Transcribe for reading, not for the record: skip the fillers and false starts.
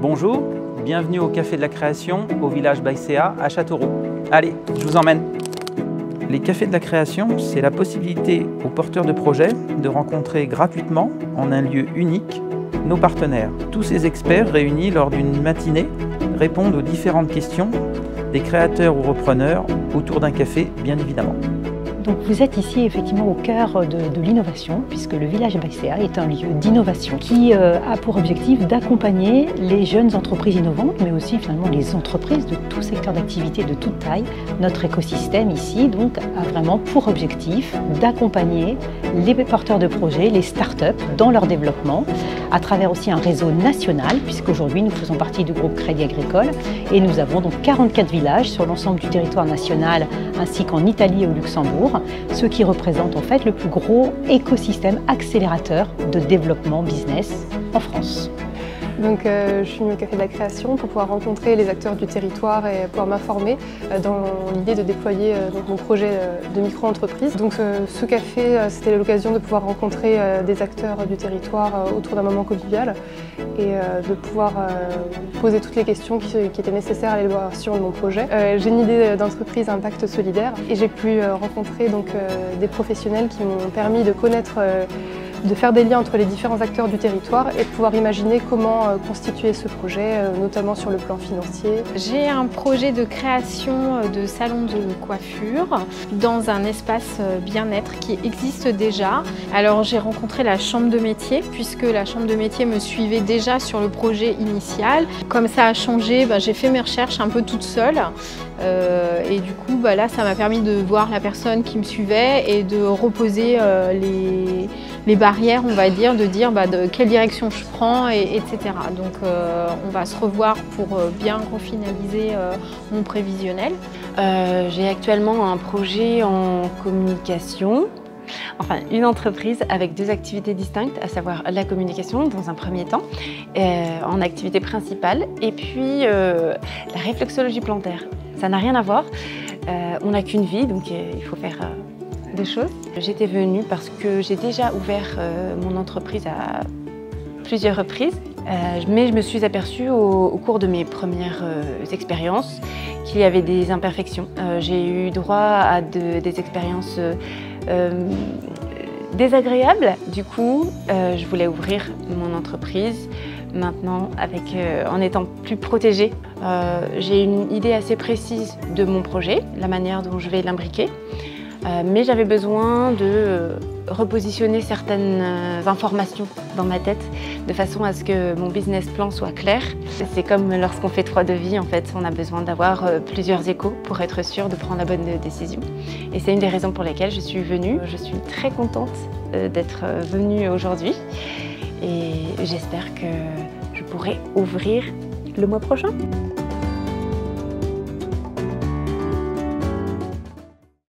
Bonjour, bienvenue au Café de la Création, au village Baïséa, à Châteauroux. Allez, je vous emmène. Les Cafés de la Création, c'est la possibilité aux porteurs de projets de rencontrer gratuitement, en un lieu unique, nos partenaires. Tous ces experts réunis lors d'une matinée répondent aux différentes questions des créateurs ou repreneurs autour d'un café, bien évidemment. Donc vous êtes ici effectivement au cœur de l'innovation, puisque le village Baïséa est un lieu d'innovation qui a pour objectif d'accompagner les jeunes entreprises innovantes, mais aussi finalement les entreprises de tout secteur d'activité, de toute taille. Notre écosystème ici donc a vraiment pour objectif d'accompagner les porteurs de projets, les startups dans leur développement, à travers aussi un réseau national, puisqu'aujourd'hui nous faisons partie du groupe Crédit Agricole et nous avons donc 44 villages sur l'ensemble du territoire national, ainsi qu'en Italie et au Luxembourg, ce qui représente en fait le plus gros écosystème accélérateur de développement business en France. Donc, je suis venue au Café de la Création pour pouvoir rencontrer les acteurs du territoire et pouvoir m'informer dans l'idée de déployer mon projet de micro-entreprise. Donc ce café, c'était l'occasion de pouvoir rencontrer des acteurs du territoire autour d'un moment convivial et de pouvoir poser toutes les questions qui étaient nécessaires à l'élaboration de mon projet. J'ai une idée d'entreprise à impact solidaire et j'ai pu rencontrer donc, des professionnels qui m'ont permis de connaître de faire des liens entre les différents acteurs du territoire et de pouvoir imaginer comment constituer ce projet, notamment sur le plan financier. J'ai un projet de création de salon de coiffure dans un espace bien-être qui existe déjà. Alors j'ai rencontré la chambre de métier puisque la chambre de métier me suivait déjà sur le projet initial. Comme ça a changé, j'ai fait mes recherches un peu toute seule et du coup là ça m'a permis de voir la personne qui me suivait et de reposer les barrières, on va dire, de dire de quelle direction je prends, etc. Donc on va se revoir pour bien refinaliser mon prévisionnel. J'ai actuellement un projet en communication, enfin une entreprise avec deux activités distinctes, à savoir la communication dans un premier temps, en activité principale, et puis la réflexologie plantaire. Ça n'a rien à voir, on n'a qu'une vie, donc il faut faire des choses. J'étais venue parce que j'ai déjà ouvert mon entreprise à plusieurs reprises, mais je me suis aperçue au cours de mes premières expériences qu'il y avait des imperfections. J'ai eu droit à des expériences désagréables. Du coup, je voulais ouvrir mon entreprise maintenant en étant plus protégée. J'ai une idée assez précise de mon projet, la manière dont je vais l'imbriquer. Mais j'avais besoin de repositionner certaines informations dans ma tête de façon à ce que mon business plan soit clair. C'est comme lorsqu'on fait 3 devis, en fait, on a besoin d'avoir plusieurs échos pour être sûr de prendre la bonne décision. Et c'est une des raisons pour lesquelles je suis venue. Je suis très contente d'être venue aujourd'hui et j'espère que je pourrai ouvrir le mois prochain.